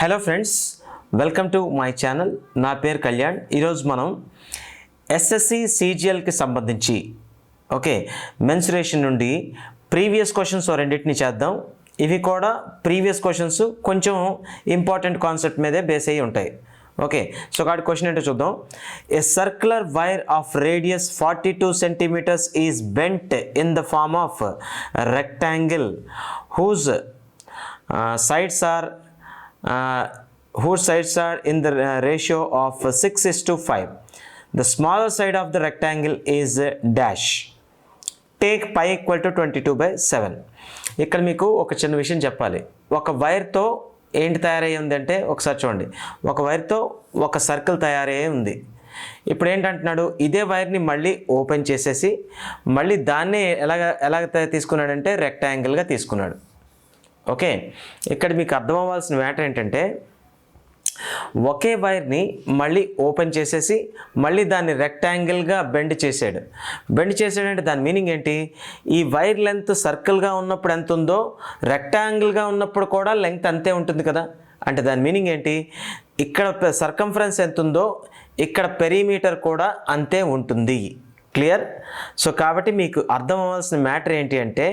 Hello friends, welcome to my channel. నా పేరు కళ్యాణ్. ఈరోజు మనం ఎస్ఎస్సి సిజిఎల్కి సంబంధించి మెన్సురేషన్ నుండి ప్రీవియస్ క్వశ్చన్స్ రెండింటిని చేద్దాం. ఇవి కూడా ప్రీవియస్ క్వశ్చన్స్ కొంచెం ఇంపార్టెంట్ కాన్సెప్ట్ మీదే బేస్ అయ్యి ఉంటాయి. సో కాబట్టి క్వశ్చన్ ఏంటో చూద్దాం. A circular wire of radius 42 centimeters is bent in the form of rectangle whose sides are in the ratio of 6:5. The smaller side of the rectangle is dash. Take pi equal to 22/7. ఇక్కడ మీకు ఒక చిన్న విషయం చెప్పాలి. ఒక వైర్తో ఏంటి తయారయ్యి ఉందంటే ఒకసారి చూడండి. ఒక వైర్తో ఒక సర్కిల్ తయారయ్యే ఉంది. ఇప్పుడు ఏంటంటున్నాడు, ఇదే వైర్ని మళ్ళీ ఓపెన్ చేసేసి మళ్ళీ దాన్ని ఎలాగ తీసుకున్నాడంటే రెక్టాంగిల్గా తీసుకున్నాడు. ఇక్కడ మీకు అర్థం అవ్వాల్సిన మ్యాటర్ ఏంటంటే, ఒకే వైర్ని మళ్ళీ ఓపెన్ చేసేసి మళ్ళీ దాన్ని రెక్టాంగిల్గా బెండ్ చేసాడంటే దాని మీనింగ్ ఏంటి? ఈ వైర్ లెంత్ సర్కిల్గా ఉన్నప్పుడు ఎంత ఉందో రెక్టాంగిల్గా ఉన్నప్పుడు కూడా లెంగ్త్ అంతే ఉంటుంది కదా. అంటే దాని మీనింగ్ ఏంటి? ఇక్కడ సర్కంఫరెన్స్ ఎంత ఉందో ఇక్కడ పెరిమీటర్ కూడా అంతే ఉంటుంది. క్లియర్? సో కాబట్టి మీకు అర్థం అవ్వాల్సిన మ్యాటర్ ఏంటి అంటే,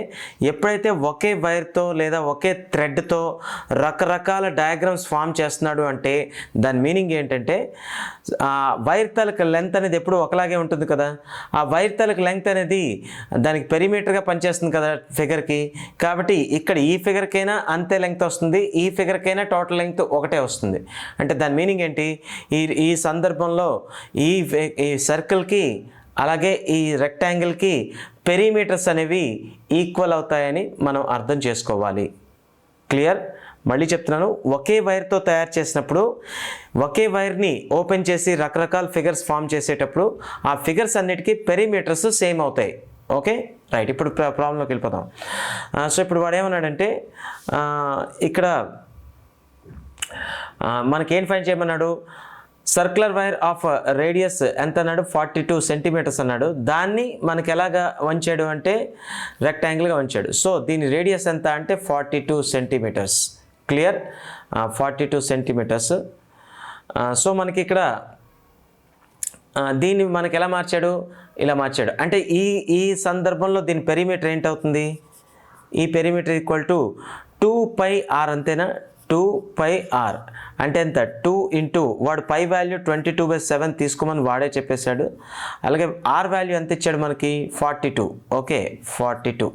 ఎప్పుడైతే ఒకే వైర్తో లేదా ఒకే థ్రెడ్తో రకరకాల డయాగ్రామ్స్ ఫామ్ చేస్తున్నాడు అంటే దాని మీనింగ్ ఏంటంటే, వైర్ తాలూకు లెంత్ అనేది ఎప్పుడు ఒకలాగే ఉంటుంది కదా. ఆ వైర్ తాలూకు లెంగ్త్ అనేది దానికి పెరిమీటర్గా పనిచేస్తుంది కదా ఫిగర్కి. కాబట్టి ఇక్కడ ఈ ఫిగర్కైనా అంతే లెంగ్త్ వస్తుంది, ఈ ఫిగర్కైనా టోటల్ లెంగ్త్ ఒకటే వస్తుంది. అంటే దాని మీనింగ్ ఏంటి? ఈ సందర్భంలో ఈ సర్కిల్కి అలాగే ఈ రెక్టాంగిల్కి పెరిమీటర్స్ అనేవి ఈక్వల్ అవుతాయని మనం అర్థం చేసుకోవాలి. క్లియర్? మళ్ళీ చెప్తున్నాను, ఒకే వైర్తో తయారు చేసినప్పుడు ఒకే వైర్ని ఓపెన్ చేసి రకరకాల ఫిగర్స్ ఫామ్ చేసేటప్పుడు ఆ ఫిగర్స్ అన్నిటికీ పెరిమీటర్స్ సేమ్ అవుతాయి. రైట్. ఇప్పుడు ప్రాబ్లంలోకి వెళ్ళిపోతాం. సో ఇప్పుడు వాడు ఏమన్నాడంటే, ఇక్కడ మనకేం ఫైండ్ చేయమన్నాడు? సర్క్యులర్ వైర్ ఆఫ్ రేడియస్ ఎంత అన్నాడు? 42 centimeters అన్నాడు. దాన్ని మనకి ఎలాగా వంచాడు అంటే రెక్టాంగిల్గా వంచాడు. సో దీని రేడియస్ ఎంత అంటే 42 centimeters. క్లియర్? 42 centimeters. సో మనకి ఇక్కడ దీన్ని మనకి ఎలా మార్చాడు? ఇలా మార్చాడు. అంటే ఈ సందర్భంలో దీని పెరిమీటర్ ఏంటవుతుంది? ఈ పెరిమీటర్ ఈక్వల్ టు 2πr. అంతేనా? 2πr అంటే ఎంత? 2 ఇంటూ వాడు పై వాల్యూ 22/7 తీసుకోమని వాడే చెప్పేశాడు. అలాగే ఆర్ వాల్యూ ఎంత ఇచ్చాడు మనకి? 42. 42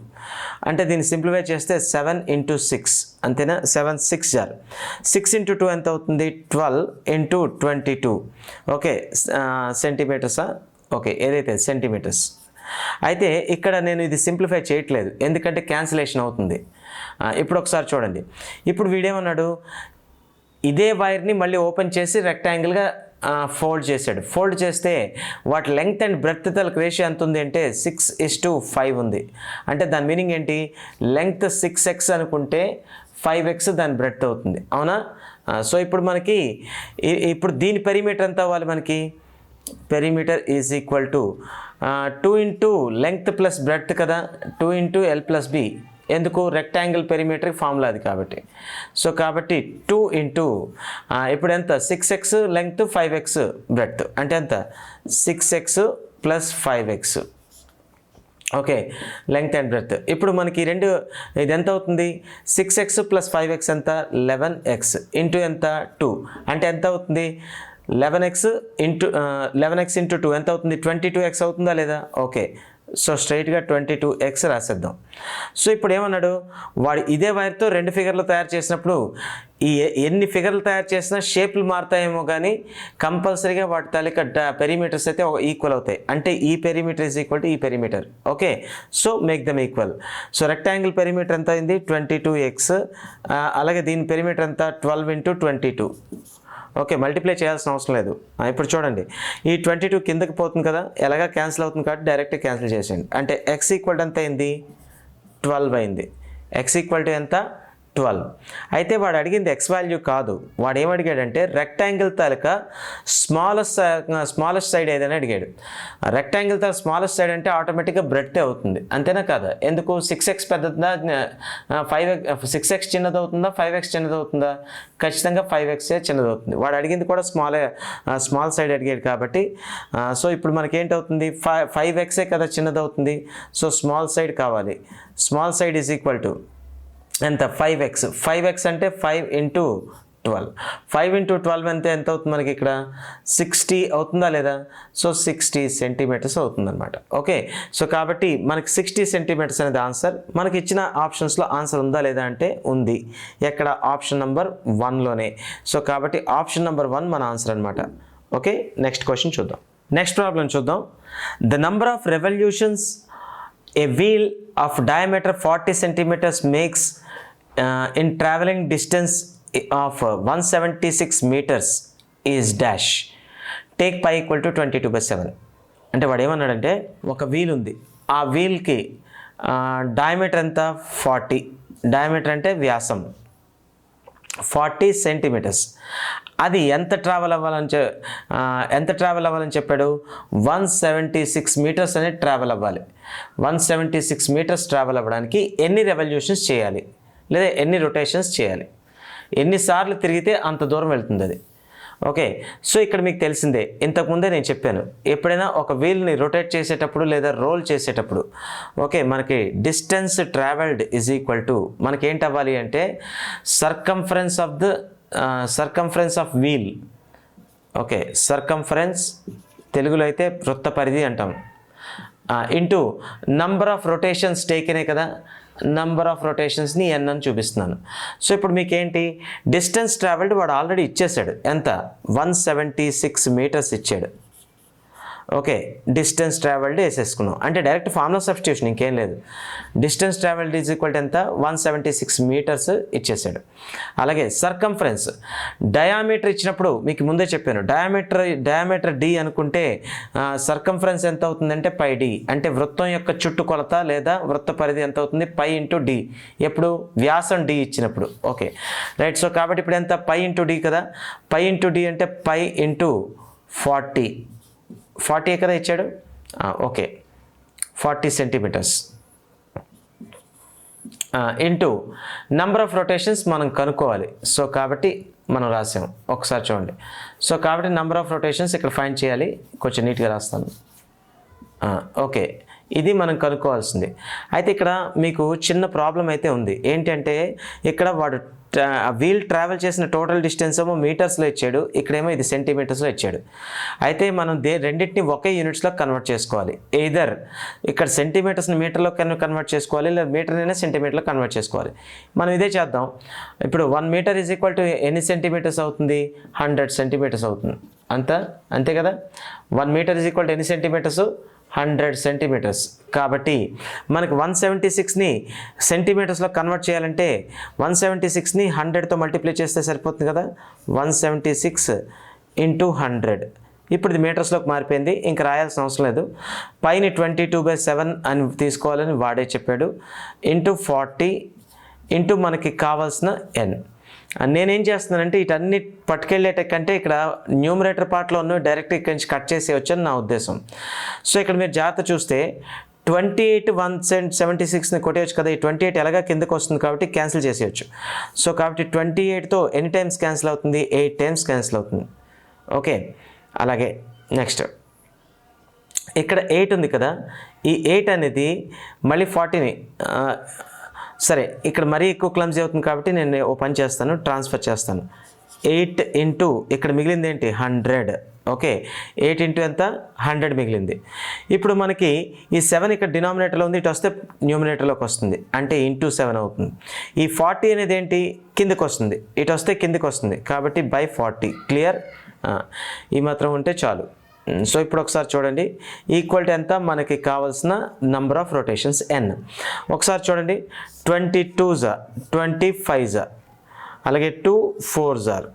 అంటే దీన్ని సింప్లిఫై చేస్తే 7 into 6. అంతేనా? 7 6 జార్ 6 into 2 ఎంత అవుతుంది? 12 into 22. సెంటీమీటర్సా? ఏదైతే సెంటీమీటర్స్. అయితే ఇక్కడ నేను ఇది సింప్లిఫై చేయట్లేదు, ఎందుకంటే క్యాన్సిలేషన్ అవుతుంది. ఇప్పుడు ఒకసారి చూడండి. ఇప్పుడు వీడేమన్నాడు, ఇదే వైర్ని మళ్ళీ ఓపెన్ చేసి రెక్టాంగిల్గా ఫోల్డ్ చేశాడు. ఫోల్డ్ చేస్తే వాటి లెంగ్త్ అండ్ బ్రెడ్త్ తలకు రేషియో ఎంత ఉంది అంటే 6:5 ఉంది. అంటే దాని మీనింగ్ ఏంటి? లెంగ్త్ 6x అనుకుంటే 5x దాని బ్రెడ్త్ అవుతుంది. అవునా? సో ఇప్పుడు మనకి ఇప్పుడు దీని పెరిమీటర్ ఎంత అవ్వాలి మనకి? Perimeter is equal to 2 into length plus breadth కదా, 2 ఇంటూ L ప్లస్ B. ఎందుకు? రెక్టాంగిల్ పెరిమీటర్ ఫార్ములా అది కాబట్టి. సో కాబట్టి 2 ఇంటూ ఇప్పుడు ఎంత? 6x లెంగ్త్ 5x బ్రెడ్త్ అంటే ఎంత? 6x plus 5x. Length and breadth. ఇప్పుడు మనకి రెండు ఇది ఎంత అవుతుంది? 6x ప్లస్ 5x ఎంత? 11x ఇంటూ ఎంత? 2 అంటే ఎంత అవుతుంది? 11x ఇంటూ 2 ఎంత అవుతుంది? 22x అవుతుందా లేదా? సో స్ట్రైట్గా 22x రాసేద్దాం. సో ఇప్పుడు ఏమన్నాడు వాడు, ఇదే వైర్తో 2 ఫిగర్లు తయారు చేసినప్పుడు ఎన్ని ఫిగర్లు తయారు చేసినా షేప్లు మారుతాయేమో కానీ కంపల్సరీగా వాటి తాలూకా పెరిమీటర్స్ అయితే ఈక్వల్ అవుతాయి. అంటే ఈ పెరిమీటర్ ఈజ్ ఈక్వల్ టు ఈ perimeter. So make them equal. So rectangle perimeter ఎంత అయింది? 22x. అలాగే దీని పెరిమీటర్ ఎంత? 12 into 22. మల్టిప్లై చేయాల్సిన అవసరం లేదు. ఇప్పుడు చూడండి, ఈ 22 కిందకి పోతుంది కదా, ఎలాగా క్యాన్సిల్ అవుతుంది కాబట్టి డైరెక్ట్గా క్యాన్సిల్ చేసేయండి. అంటే x ఈక్వల్ ఎంత అయింది? 12 అయింది. x ఈక్వల్ టు ఎంత? 12. అయితే వాడు అడిగింది ఎక్స్ వాల్యూ కాదు, వాడు ఏమడిగాడంటే రెక్టాంగిల్ తాలూకా స్మాలెస్ట్ సైడ్ ఏదైనా అడిగాడు. రెక్టాంగిల్ తాలూకా స్మాలెస్ట్ సైడ్ అంటే ఆటోమేటిక్గా బ్రెడ్త్ అవుతుంది, అంతేనా కాదా? ఎందుకు 6x పెద్దదా, 6x చిన్నదవుతుందా, 5x చిన్నదవుతుందా? ఖచ్చితంగా 5x చిన్నదవుతుంది. వాడు అడిగింది కూడా స్మాల్ సైడ్ అడిగాడు కాబట్టి సో ఇప్పుడు మనకేంటవుతుంది, 5x కదా చిన్నదవుతుంది. సో స్మాల్ సైడ్ కావాలి. Small side is equal to ఎంత? 5x అంటే 5 into 12. 5 into 12 అంటే ఎంత అవుతుంది మనకి ఇక్కడ? 60 అవుతుందా లేదా? సో 60 సెంటీమీటర్స్ అవుతుందన్నమాట. ఓకే, సో కాబట్టి మనకి 60 సెంటీమీటర్స్ అనేది ఆన్సర్. మనకి ఇచ్చిన ఆప్షన్స్లో ఆన్సర్ ఉందా లేదా అంటే ఉంది. ఎక్కడ? ఆప్షన్ నెంబర్ 1లోనే. సో కాబట్టి ఆప్షన్ నెంబర్ 1 మన ఆన్సర్ అనమాట. ఓకే, నెక్స్ట్ క్వశ్చన్ చూద్దాం. నెక్స్ట్ ప్రాబ్లం చూద్దాం. The number of revolutions a wheel of diameter 40 centimeters makes in traveling distance of 176 meters is dash. Take pi equal to 22/7. అంటే వాడు ఏమన్నాడంటే ఒక వీల్ ఉంది, ఆ వీల్కి డయామీటర్ ఎంత? 40. డయామీటర్ అంటే వ్యాసం 40 సెంటీమీటర్స్. అది ఎంత ట్రావెల్ అవ్వాలని చెప్పాడు? 176 మీటర్స్ అనేది ట్రావెల్ అవ్వాలి. 176 మీటర్స్ ట్రావెల్ అవ్వడానికి ఎన్ని రెవల్యూషన్స్ చేయాలి, లేదా ఎన్ని రొటేషన్స్ చేయాలి, ఎన్నిసార్లు తిరిగితే అంత దూరం వెళ్తుంది అది. ఓకే, సో ఇక్కడ మీకు తెలిసిందే, ఇంతకుముందే నేను చెప్పాను, ఎప్పుడైనా ఒక వీల్ని రొటేట్ చేసేటప్పుడు లేదా రోల్ చేసేటప్పుడు ఓకే మనకి distance travelled is equal to మనకి ఏంటి అవ్వాలి అంటే circumference of wheel. Okay, circumference తెలుగులో అయితే వృత్త పరిధి అంటాం, ఇంటూ నంబర్ ఆఫ్ రొటేషన్స్ టేకెనే కదా, నంబర్ ఆఫ్ రొటేషన్స్ని n అని చూపిస్తున్నాను. సో ఇప్పుడు మీకేంటి? డిస్టెన్స్ ట్రావెల్డ్ వాడు ఆల్రెడీ ఇచ్చేసాడు, ఎంత? 176 మీటర్స్ ఇచ్చాడు. ఓకే, డిస్టెన్స్ ట్రావెల్డ్ వేసేసుకున్నాం అంటే డైరెక్ట్ ఫార్ములా సబ్స్టిట్యూషన్, ఇంకేం లేదు. Distance travelled is equal to ఎంత? 176 మీటర్స్ ఇచ్చేసాడు. అలాగే సర్కంఫరెన్స్, డయామీటర్ ఇచ్చినప్పుడు మీకు ముందే చెప్పాను, డయామీటర్ d అనుకుంటే సర్కంఫరెన్స్ ఎంత అవుతుందంటే పై d, అంటే వృత్తం యొక్క చుట్టుకొలత లేదా వృత్త పరిధి ఎంత అవుతుంది? Pi into d. ఎప్పుడు? వ్యాసం d ఇచ్చినప్పుడు. ఓకే రైట్, సో కాబట్టి ఇప్పుడు ఎంత? పై ఇంటూ d కదా, పై ఇంటూ d అంటే పై ఇంటూ 40 కదా ఇచ్చాడు. Okay, 40 centimetres into number of rotations మనం కనుక్కోవాలి. సో కాబట్టి మనం రాసాం, ఒకసారి చూడండి. సో కాబట్టి నంబర్ ఆఫ్ రొటేషన్స్ ఇక్కడ ఫైండ్ చేయాలి, కొంచెం నీట్గా రాస్తాను. ఓకే, ఇది మనం కనుక్కోవాల్సింది. అయితే ఇక్కడ మీకు చిన్న ప్రాబ్లం అయితే ఉంది. ఏంటంటే ఇక్కడ వాడు వీల్ ట్రావెల్ చేసిన టోటల్ డిస్టెన్స్ ఏమో మీటర్స్లో ఇచ్చాడు, ఇక్కడేమో ఇది సెంటీమీటర్స్లో ఇచ్చాడు. అయితే మనం రెండింటిని ఒకే యూనిట్స్లో కన్వర్ట్ చేసుకోవాలి. ఎయిదర్ ఇక్కడ సెంటీమీటర్స్ని మీటర్లో కన్వర్ట్ చేసుకోవాలి, లేదా మీటర్నైనా సెంటీమీటర్లో కన్వర్ట్ చేసుకోవాలి. మనం ఇదే చేద్దాం. ఇప్పుడు 1 మీటర్ ఈజ్ ఈక్వల్ టు ఎన్ని సెంటీమీటర్స్ అవుతుంది? 100 సెంటీమీటర్స్ అవుతుంది. అంతే కదా. 1 మీటర్ ఈజ్ ఈక్వల్ టు ఎన్ని సెంటీమీటర్స్? 100 సెంటీమీటర్స్. కాబట్టి మనకు 176ని సెంటీమీటర్స్లో కన్వర్ట్ చేయాలంటే 176ని 100తో మల్టిప్లై చేస్తే సరిపోతుంది కదా. 176 ఇంటూ 100. ఇప్పుడు ఇది మీటర్స్లోకి మారిపోయింది, ఇంకా రాయాల్సిన అవసరం లేదు. పైన 22/7 అని తీసుకోవాలని వాడే చెప్పాడు. ఇంటూ 40 ఇంటూ మనకి కావాల్సిన n. నేనేం చేస్తున్నానంటే వీటన్ని పట్టుకెళ్ళేటకంటే ఇక్కడ న్యూమరేటర్ పార్ట్లో ఉన్న డైరెక్ట్ ఇక్కడి నుంచి కట్ చేసేయచ్చు అని నా ఉద్దేశం. సో ఇక్కడ మీరు జాగ్రత్త చూస్తే 28 176ని కొట్టేయచ్చు కదా. ఈ 28 ఎలాగా కిందకు వస్తుంది కాబట్టి క్యాన్సిల్ చేసేయచ్చు. సో కాబట్టి 28తో ఎన్ని టైమ్స్ క్యాన్సిల్ అవుతుంది? 8 టైమ్స్ క్యాన్సిల్ అవుతుంది. ఓకే, అలాగే నెక్స్ట్ ఇక్కడ 8 ఉంది కదా, ఈ 8 అనేది మళ్ళీ 40ని సరే ఇక్కడ మరీ ఎక్కువ క్లమ్జీ అవుతుంది కాబట్టి నేను ఓ పని చేస్తాను, ట్రాన్స్ఫర్ చేస్తాను. 8 ఇంటూ ఇక్కడ మిగిలింది ఏంటి? 100. ఓకే, 8 ఇంటూ ఎంత? 100 మిగిలింది. ఇప్పుడు మనకి ఈ 7 ఇక్కడ డినామినేటర్లో ఉంది, ఇటు వస్తే న్యూమినేటర్లోకి వస్తుంది, అంటే ఇంటూ 7 అవుతుంది. ఈ 40 అనేది ఏంటి? కిందకి వస్తుంది, ఇటు వస్తే కిందకి వస్తుంది, కాబట్టి బై 40. క్లియర్? ఈ మాత్రం ఉంటే చాలు. సో ఇప్పుడు ఒకసారి చూడండి, ఈక్వల్ టు ఎంత? మనకి కావాల్సిన నంబర్ ఆఫ్ రొటేషన్స్ n. ఒకసారి చూడండి, 22 25, అలాగే 2 4,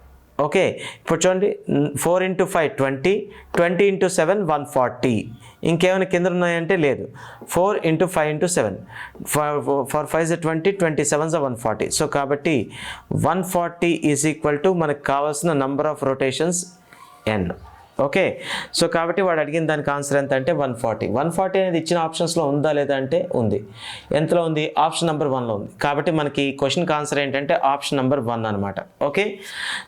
ఓకే, ఇప్పుడు చూడండి 4 into 5 20, 20 into 7 140. ఇంకేమైనా కింద ఉన్నాయంటే లేదు. 4 into 5 into 7 for 5 is 20, 27 is 140. So కాబట్టి 140 ఈజ్ ఈక్వల్ టు మనకు కావాల్సిన number of rotations n. Okay, so కాబట్టి వాడు అడిగిన దానికి ఆన్సర్ ఎంత అంటే 140. 140 అనేది ఇచ్చిన ఆప్షన్స్లో ఉందా లేదా అంటే ఉంది. ఎంతలో ఉంది? ఆప్షన్ నెంబర్ 1లో ఉంది. కాబట్టి మనకి క్వశ్చన్కి ఆన్సర్ ఏంటంటే ఆప్షన్ నెంబర్ 1 అనమాట. ఓకే,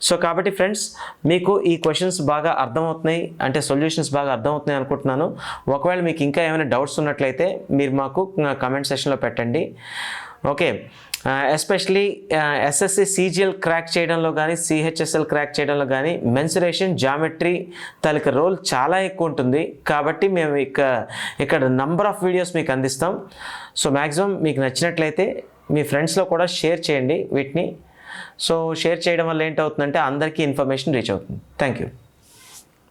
సో కాబట్టి ఫ్రెండ్స్ మీకు ఈ క్వశ్చన్స్ బాగా అర్థమవుతున్నాయి అంటే సొల్యూషన్స్ బాగా అర్థమవుతున్నాయి అనుకుంటున్నాను. ఒకవేళ మీకు ఇంకా ఏమైనా డౌట్స్ ఉన్నట్లయితే మీరు మాకు కమెంట్ సెక్షన్లో పెట్టండి. Okay, especially SSC CGL crack చేయడంలో కానీ సిహెచ్ఎస్ఎల్ క్రాక్ చేయడంలో కానీ మెన్సురేషన్ జామెట్రీ తాలూకా రోల్ చాలా ఎక్కువ ఉంటుంది. కాబట్టి మేము ఇక్కడ నంబర్ ఆఫ్ వీడియోస్ మీకు అందిస్తాం. సో మ్యాక్సిమం మీకు నచ్చినట్లయితే మీ ఫ్రెండ్స్లో కూడా షేర్ చేయండి వీటిని. సో షేర్ చేయడం వల్ల ఏంటవుతుందంటే అందరికీ ఇన్ఫర్మేషన్ రీచ్ అవుతుంది. Thank you.